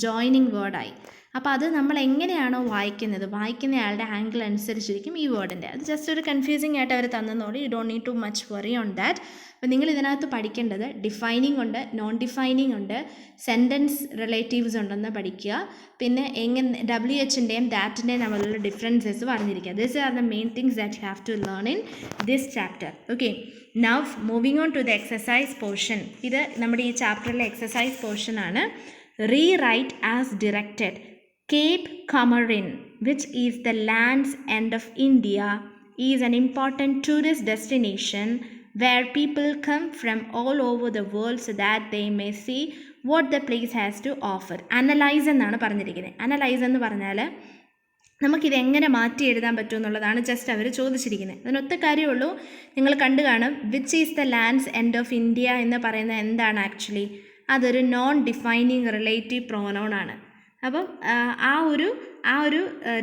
A: ജോയിനിങ് വേർഡായി. അപ്പോൾ അത് നമ്മൾ എങ്ങനെയാണോ വായിക്കുന്ന ആളുടെ ആംഗിൾ അനുസരിച്ചിരിക്കും ഈ വേർഡിൻ്റെ. അത് ജസ്റ്റ് ഒരു കൺഫ്യൂസിംഗ് ആയിട്ട് അവർ തന്നതോടെ you don't need to much worry on that. അപ്പോൾ നിങ്ങൾ ഇതിനകത്ത് പഠിക്കേണ്ടത് ഡിഫൈനിങ് ഉണ്ട്, നോൺ ഡിഫൈനിങ് ഉണ്ട്, സെൻറ്റൻസ് റിലേറ്റീവ്സ് ഉണ്ടെന്ന് പഠിക്കുക. പിന്നെ എങ്ങനെ WHൻ്റെയും ദാറ്റിൻ്റെയും തമ്മിലുള്ള ഡിഫറൻസസ് പറഞ്ഞിരിക്കുക. This are the main things that you have to learn in this chapter. Okay, now moving on to the exercise portion. ഇത് നമ്മുടെ ഈ ചാപ്റ്ററിലെ എക്സസൈസ് പോർഷനാണ്. Rewrite as directed. Cape Comorin, which is the land's end of India, is an important tourist destination where people come from all over the world so that they may see what the place has to offer. Analyze എന്നാണ് പറഞ്ഞിരിക്കുന്നത്. Analyse എന്ന് പറഞ്ഞാൽ നമുക്കിത് എങ്ങനെ മാറ്റി എഴുതാൻ പറ്റും എന്നുള്ളതാണ് ജസ്റ്റ് അവർ ചോദിച്ചിരിക്കുന്നത്. അതിനൊത്ത കാര്യമുള്ളൂ, നിങ്ങൾ കണ്ടു കാണും. Which is the lands end of India എന്ന് പറയുന്നത് എന്താണ് ആക്ച്വലി? അതൊരു നോൺ ഡിഫൈനിങ് റിലേറ്റീവ് പ്രോനൗൺ ആണ്. അപ്പം ആ ഒരു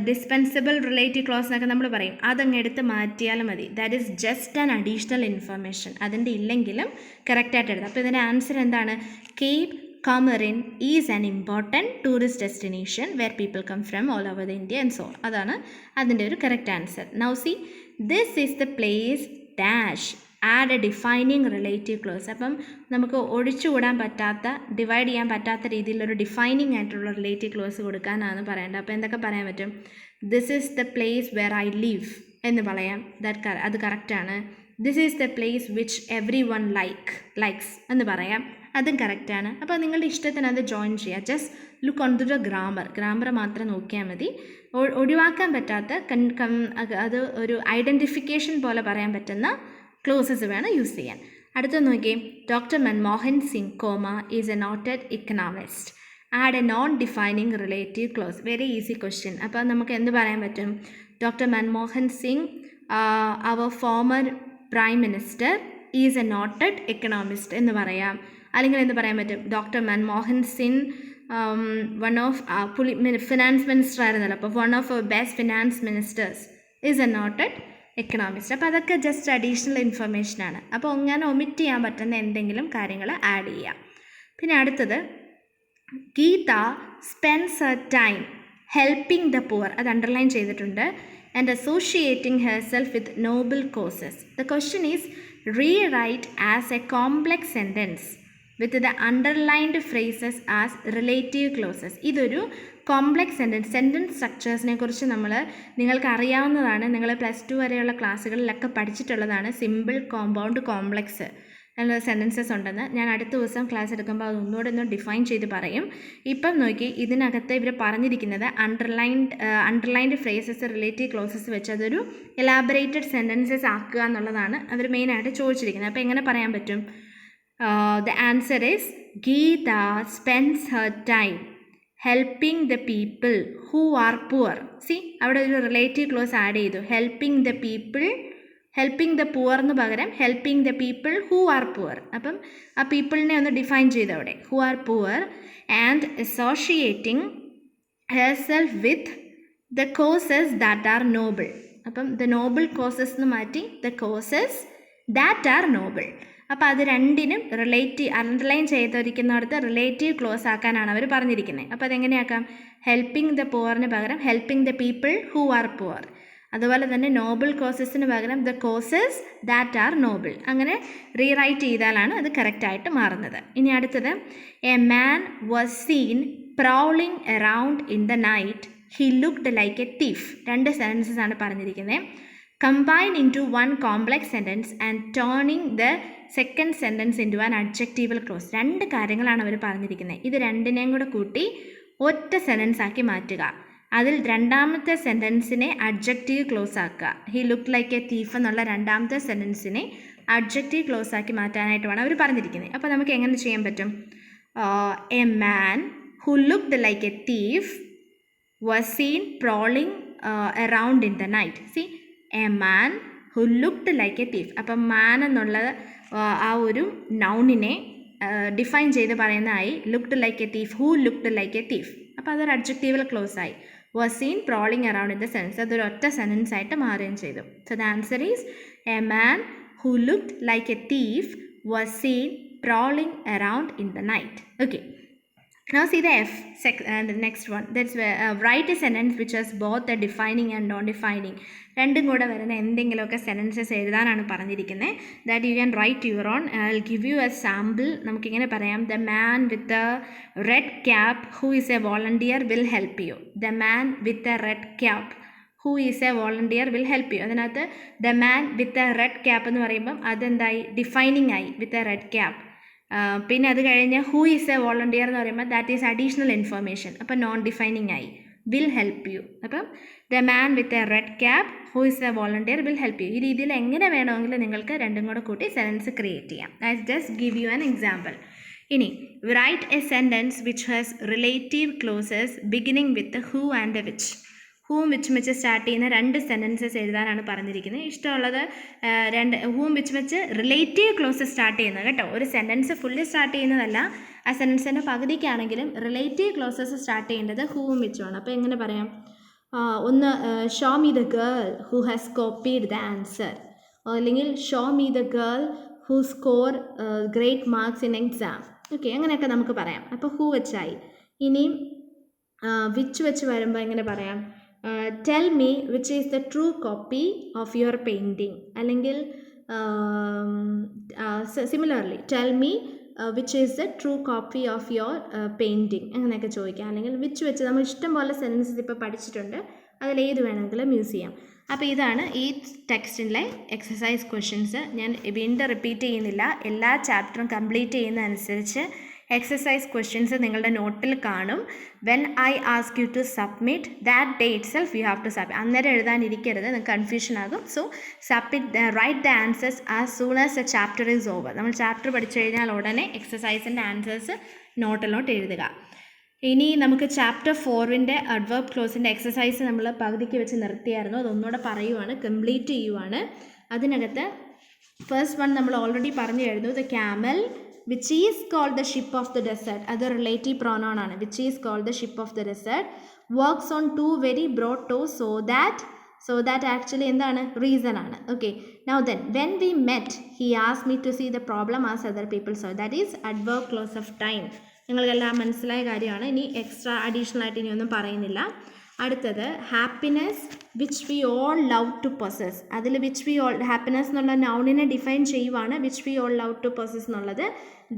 A: ഡിസ്പെൻസിബിൾ റിലേറ്റീവ് ക്ലോസ് എന്നൊക്കെ നമ്മൾ പറയും, അതങ്ങ് എടുത്ത് മാറ്റിയാലും മതി. That is just an additional information. അതിൻ്റെ ഇല്ലെങ്കിലും കറക്റ്റായിട്ട് എഴുതാം. അപ്പോൾ ഇതിൻ്റെ ആൻസർ എന്താണ്? Cape Comorin is an important tourist destination where people come from all over the India and so. അതാണ് അതിൻ്റെ ഒരു correct answer. Now see, this is the place dash. Add a defining relative clause. അപ്പം നമുക്ക് ഒഴിച്ചുകൂടാൻ പറ്റാത്ത, divide ചെയ്യാൻ പറ്റാത്ത രീതിയിലൊരു ഡിഫൈനിങ് ആയിട്ടുള്ള റിലേറ്റീവ് ക്ലോസ് കൊടുക്കാനാണ് പറയേണ്ടത്. അപ്പോൾ എന്തൊക്കെ പറയാൻ പറ്റും? This is the place where I live എന്ന് പറയാം. അത് കറക്റ്റാണ്. This is the place which every one likes എന്ന് പറയാം. അതും കറക്റ്റാണ്. അപ്പോൾ നിങ്ങളുടെ ഇഷ്ടത്തിന് അത് ജോയിൻ ചെയ്യുക. Just look on to the grammar മാത്രം നോക്കിയാൽ മതി. ഒഴിവാക്കാൻ പറ്റാത്ത അത് ഒരു ഐഡൻറ്റിഫിക്കേഷൻ പോലെ പറയാൻ പറ്റുന്ന ക്ലോസസ് വേണം യൂസ് ചെയ്യാൻ. അടുത്ത നോക്കിയേ, doctor Manmohan Singh comma is a noted economist. Add a non defining relative clause. Very easy question. അപ്പോൾ നമുക്ക് എന്ത് പറയാൻ പറ്റും? Doctor Manmohan Singh, our former prime minister, is a noted economist എന്ന് പറയാം. അല്ലെങ്കിൽ എന്ത് പറയാൻ പറ്റും? Doctor Manmohan Singh one of finance minister ആയിരുന്നല്ലോ, അപ്പോൾ one of best finance ministers is a noted economist. അപ്പോൾ അതൊക്കെ ജസ്റ്റ് അഡീഷണൽ ഇൻഫർമേഷനാണ്. അപ്പോൾ അങ്ങനെ ഒമിറ്റ് ചെയ്യാൻ പറ്റുന്ന എന്തെങ്കിലും കാര്യങ്ങൾ ആഡ് ചെയ്യാം. പിന്നെ അടുത്തത്, Geeta spends her time helping the poor. അത് അണ്ടർലൈൻ ചെയ്തിട്ടുണ്ട്. And associating herself with noble causes. The question is rewrite as a complex sentence with the underlined phrases as relative clauses. ഇതൊരു കോംപ്ലെക്സ് സെൻറ്റൻസ് സ്ട്രക്ചേഴ്സിനെ കുറിച്ച് നിങ്ങൾക്ക് അറിയാവുന്നതാണ്. നിങ്ങൾ +2 വരെയുള്ള ക്ലാസ്സുകളിലൊക്കെ പഠിച്ചിട്ടുള്ളതാണ്. സിമ്പിൾ, കോമ്പൗണ്ട്, കോംപ്ലെക്സ് എന്നുള്ള സെൻറ്റൻസസ് ഉണ്ടെന്ന്. ഞാൻ അടുത്ത ദിവസം ക്ലാസ് എടുക്കുമ്പോൾ അത് ഒന്നുകൂടെ ഡിഫൈൻ ചെയ്ത് പറയും. ഇപ്പം നോക്കി, ഇതിനകത്ത് ഇവർ പറഞ്ഞിരിക്കുന്നത് അണ്ടർലൈൻഡ് ഫ്രേസസ്, റിലേറ്റീവ് ക്ലോസസ് വെച്ച് അതൊരു എലാബറേറ്റഡ് സെൻറ്റൻസസ് ആക്കുക എന്നുള്ളതാണ് അവർ മെയിനായിട്ട് ചോദിച്ചിരിക്കുന്നത്. അപ്പോൾ എങ്ങനെ പറയാൻ പറ്റും? The answer is Geeta spends her time helping the people who are poor. See, അവിടെ ഒരു റിലേറ്റീവ് ക്ലോസ് ആഡ് ചെയ്തു. ഹെൽപ്പിംഗ് ദ പുവർ എന്ന് പകരം helping the people who are poor. അപ്പം ആ പീപ്പിളിനെ ഒന്ന് ഡിഫൈൻ ചെയ്തു അവിടെ, who are poor. And associating herself with the causes that are noble. അപ്പം ദ നോബിൾ കോസസ് എന്ന് മാറ്റി the causes that are noble. അപ്പോൾ അത് രണ്ടിനും അണ്ടർലൈൻ ചെയ്തിരിക്കുന്നിടത്ത് റിലേറ്റീവ് ക്ലോസ് ആക്കാനാണ് അവർ പറഞ്ഞിരിക്കുന്നത്. അപ്പോൾ അതെങ്ങനെയാക്കാം? ഹെൽപ്പിംഗ് ദ പുവറിന് പകരം helping the people who are poor. അതുപോലെ തന്നെ നോബിൾ കോസസിന് പകരം the causes that are noble. അങ്ങനെ റീറൈറ്റ് ചെയ്താലാണ് അത് കറക്റ്റായിട്ട് മാറുന്നത്. ഇനി അടുത്തത്, a man was seen prowling around in the night, he looked like a thief. 2 sentences ആണ് പറഞ്ഞിരിക്കുന്നത്. Combine into one complex sentence and turning the second sentence into an adjectival close. രണ്ട് കാര്യങ്ങളാണ് അവർ പറഞ്ഞിരിക്കുന്നത്. ഇത് രണ്ടിനെയും കൂടെ കൂട്ടി ഒറ്റ സെൻറ്റൻസ് ആക്കി മാറ്റുക. അതിൽ രണ്ടാമത്തെ സെൻറ്റൻസിനെ അഡ്ജക്റ്റീവ് ക്ലോസ് ആക്കുക. He look like a thief എന്നുള്ള രണ്ടാമത്തെ സെൻറ്റൻസിനെ അഡ്ജക്റ്റീവ് ക്ലോസ് ആക്കി മാറ്റാനായിട്ടുമാണ് അവർ പറഞ്ഞിരിക്കുന്നത്. അപ്പോൾ നമുക്ക് എങ്ങനെ ചെയ്യാൻ പറ്റും? A man who looked like a thief was seen prowling around in the night. See, a man who looked like a thief. അപ്പം മാൻ എന്നുള്ള ആ ഒരു നൗണിനെ ഡിഫൈൻ ചെയ്ത് പറയുന്നതായി looked like a thief, who looked like a thief. അപ്പോൾ അതൊരു adjectival close ആയി. was seen prowling around in the sentence. അതൊരു ഒറ്റ സെൻറ്റൻസ് ആയിട്ട് മാറുകയും ചെയ്തു. So the answer is a man who looked like a thief was seen prowling around in the night. Okay. Now see the F, the next one. That's where write a sentence which has both the defining and non-defining. രണ്ടും കൂടെ വരുന്ന എന്തെങ്കിലുമൊക്കെ sentences എഴുതാനാണ് പറഞ്ഞിരിക്കുന്നത്. That you can write your own. I will give you a sample. നമുക്കിങ്ങനെ പറയാം: the man with a red cap who is a volunteer will help you. The man with a red cap who is a volunteer will help you. അതിനകത്ത് the man with a red cap എന്ന് പറയുമ്പം അതെന്തായി? Defining ആയി, വിത്ത് a red cap. പിന്നെ അത് കഴിഞ്ഞ് who is a volunteer എന്ന് പറയുമ്പോൾ ദാറ്റ് ഈസ് അഡീഷണൽ ഇൻഫർമേഷൻ. അപ്പം നോൺ ഡിഫൈനിങ് ആയി, വിൽ ഹെൽപ്പ് യു. അപ്പം the man with a red cap who is a volunteer will help you. ഈ രീതിയിൽ എങ്ങനെ വേണമെങ്കിലും നിങ്ങൾക്ക് രണ്ടും കൂടെ കൂട്ടി സെൻറ്റൻസ് ക്രിയേറ്റ് ചെയ്യാം. I just give you an example. ഇനി write a sentence which has relative clauses beginning with who and which. Whom വിച്ചും വെച്ച് സ്റ്റാർട്ട് ചെയ്യുന്ന രണ്ട് സെൻറ്റൻസസ് എഴുതാനാണ് പറഞ്ഞിരിക്കുന്നത്. ഇഷ്ടമുള്ളത് രണ്ട് ഹൂം വിച്ച് വെച്ച് റിലേറ്റീവ് ക്ലോസ് സ്റ്റാർട്ട് ചെയ്യുന്നത് കേട്ടോ. ഒരു സെൻറ്റൻസ് ഫുള്ളി സ്റ്റാർട്ട് ചെയ്യുന്നതല്ല, ആ സെൻറ്റൻസിൻ്റെ പകുതിക്കാണെങ്കിലും റിലേറ്റീവ് ക്ലോസസ് സ്റ്റാർട്ട് ചെയ്യേണ്ടത് ഹൂം വിച്ചുമാണ്. അപ്പോൾ എങ്ങനെ പറയാം? ഒന്ന് show me the girl who has copied the answer, അല്ലെങ്കിൽ show me the girl who score great marks in exam. Okay, അങ്ങനെയൊക്കെ നമുക്ക് പറയാം. അപ്പോൾ ഹൂ വെച്ചായി. ഇനിയും വിച്ച് വെച്ച് വരുമ്പോൾ എങ്ങനെ പറയാം? Tell me which is the true copy of your painting, അല്ലെങ്കിൽ similarly tell me which is the true copy of your painting, അങ്ങനെയൊക്കെ ചോദിക്കാം. അല്ലെങ്കിൽ വിച്ച് വെച്ച് നമ്മൾ ഇഷ്ടം പോലെ സെൻറ്റൻസസ് ഇപ്പോൾ പഠിച്ചിട്ടുണ്ട്, അതിലേത് വേണമെങ്കിലും യൂസ് ചെയ്യാം. അപ്പോൾ ഇതാണ് ഈ ടെക്സ്റ്റിലെ എക്സസൈസ് ക്വസ്റ്റ്യൻസ്. ഞാൻ വീണ്ടും റിപ്പീറ്റ് ചെയ്യുന്നില്ല. എല്ലാ ചാപ്റ്ററും കംപ്ലീറ്റ് ചെയ്യുന്നതനുസരിച്ച് എക്സസൈസ് ക്വസ്റ്റ്യൻസ് നിങ്ങളുടെ നോട്ടിൽ കാണും. When I ask you to submit that day itself you have to submit. അന്നേരം എഴുതാനിരിക്കരുത്, നിങ്ങൾക്ക് കൺഫ്യൂഷൻ ആകും. So submit, write the answers as soon as a chapter is over. നമ്മൾ ചാപ്റ്റർ പഠിച്ചു കഴിഞ്ഞാൽ ഉടനെ എക്സസൈസിൻ്റെ ആൻസേഴ്സ് നോട്ടിലോട്ട് എഴുതുക. ഇനി നമുക്ക് ചാപ്റ്റർ 4 അഡ്വർബ് ക്ലോസിൻ്റെ എക്സസൈസ് നമ്മൾ പകുതിക്ക് വെച്ച് നിർത്തിയായിരുന്നു. അതൊന്നുകൂടെ പറയുവാണ്, കംപ്ലീറ്റ് ചെയ്യുവാണ്. അതിനകത്ത് ഫസ്റ്റ് വൺ നമ്മൾ ഓൾറെഡി പറഞ്ഞു കഴിഞ്ഞു. The camel which is called the ship of the desert, അത് റിലേറ്റീവ് pronoun ആണ്. which is called the ship of the desert works on two very broad toes, so that actually എന്താണ്? Reason ആണ്. okay, now then when we met he asked me to see the problem as other people saw. that is adverb clause of time. നിങ്ങൾക്കെല്ലാം മനസ്സിലായ കാര്യമാണ്. ഇനി extra additional ആയിട്ട് ഇനി ഒന്നും പറയുന്നില്ല. അടുത്തത് happiness which we all love to possess. അതിൽ വിച്ച് വി ഓൾ, ഹാപ്പിനെസ് എന്നുള്ള നൗണിനെ ഡിഫൈൻ ചെയ്യുവാണ്. Which we all love to possess എന്നുള്ളത്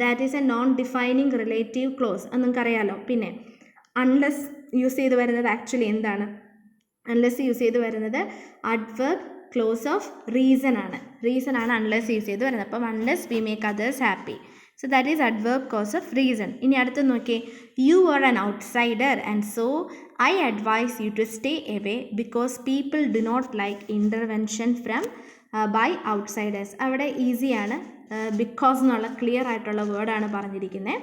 A: that is a non defining relative clause. അത് നിങ്ങൾക്കറിയാലോ. പിന്നെ അൺലെസ് യൂസ് ചെയ്ത് വരുന്നത് ആക്ച്വലി എന്താണ്? അൺലെസ് യൂസ് ചെയ്ത് വരുന്നത് അഡ്വർബ് ക്ലോസ് ഓഫ് റീസൺ ആണ്. റീസൺ ആണ് അൺലെസ് യൂസ് ചെയ്ത് വരുന്നത്. അപ്പം unless we make others happy. So that is adverb cause of reason. ഇനി അടുത്ത് നോക്കിയേ, you are an outsider and so I advise you to stay away because people do not like intervention from by outsiders. അവിടെ ഈസിയാണ്. Because എന്നുള്ള clear ആയിട്ടുള്ള വേർഡാണ് പറഞ്ഞിരിക്കുന്നത്.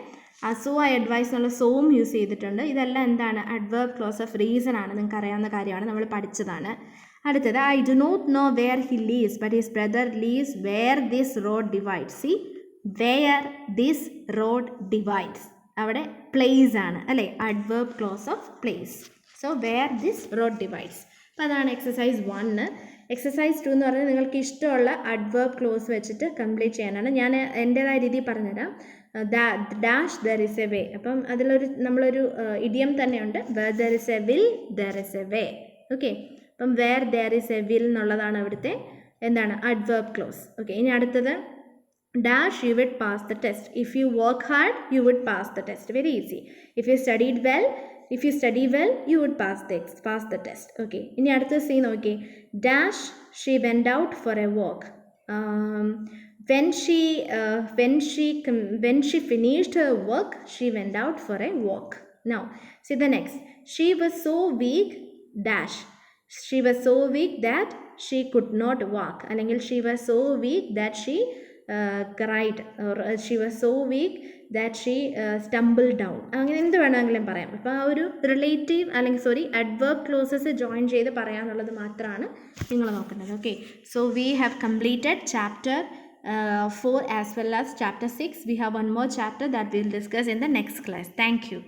A: So I advice എന്നുള്ള സോം യൂസ് ചെയ്തിട്ടുണ്ട്. ഇതെല്ലാം എന്താണ്? അഡ്വർബ് ക്ലോസ് ഓഫ് റീസൺ ആണ്. നിങ്ങൾക്ക് അറിയാവുന്ന കാര്യമാണ്, നമ്മൾ പഠിച്ചതാണ്. അടുത്തത് I do not know where he lives but his brother lives where this road divides. See, where this road divides, അവിടെ പ്ലേസ് ആണ് അല്ലേ? Adverb clause of place. So where this road divides. അപ്പോൾ അതാണ് എക്സസൈസ് 1. എക്സസൈസ് 2 എന്ന് പറഞ്ഞാൽ നിങ്ങൾക്ക് ഇഷ്ടമുള്ള adverb close വെച്ചിട്ട് കംപ്ലീറ്റ് ചെയ്യാനാണ്. ഞാൻ എൻ്റേതായ രീതിയിൽ പറഞ്ഞുതരാം. Dash there is a way. അപ്പം അതിലൊരു നമ്മളൊരു ഇഡിയം തന്നെയുണ്ട്. Where there is a will there is a way. Okay, അപ്പം where there is a will എന്നുള്ളതാണ് അവിടുത്തെ എന്താണ്? Adverb close. ഓക്കെ, ഇനി അടുത്തത് dash you would pass the test. If you work hard you would pass the test. Very easy. If you study well you would pass the test. Okay, ഇനി അടുത്ത scene നോക്കി. dash she went out for a walk. When she finished her work, she went out for a walk. Now, see the next. She was so weak dash. She was so weak that she could not walk. അല്ലെങ്കിൽ she was so weak that she cried, or she was so weak that she stumbled down. അങ്ങനെ എന്ത് വേണമെങ്കിലും പറയാം. അപ്പോൾ ആ ഒരു relative അല്ലെങ്കിൽ adverb closes join ചെയ്ത് പറയാനുള്ളത് മാത്രമാണ് നിങ്ങൾ നോക്കുന്നത്. Okay, so we have completed chapter 4 as well as chapter 6. We have one more chapter that we will discuss in the next class. Thank you.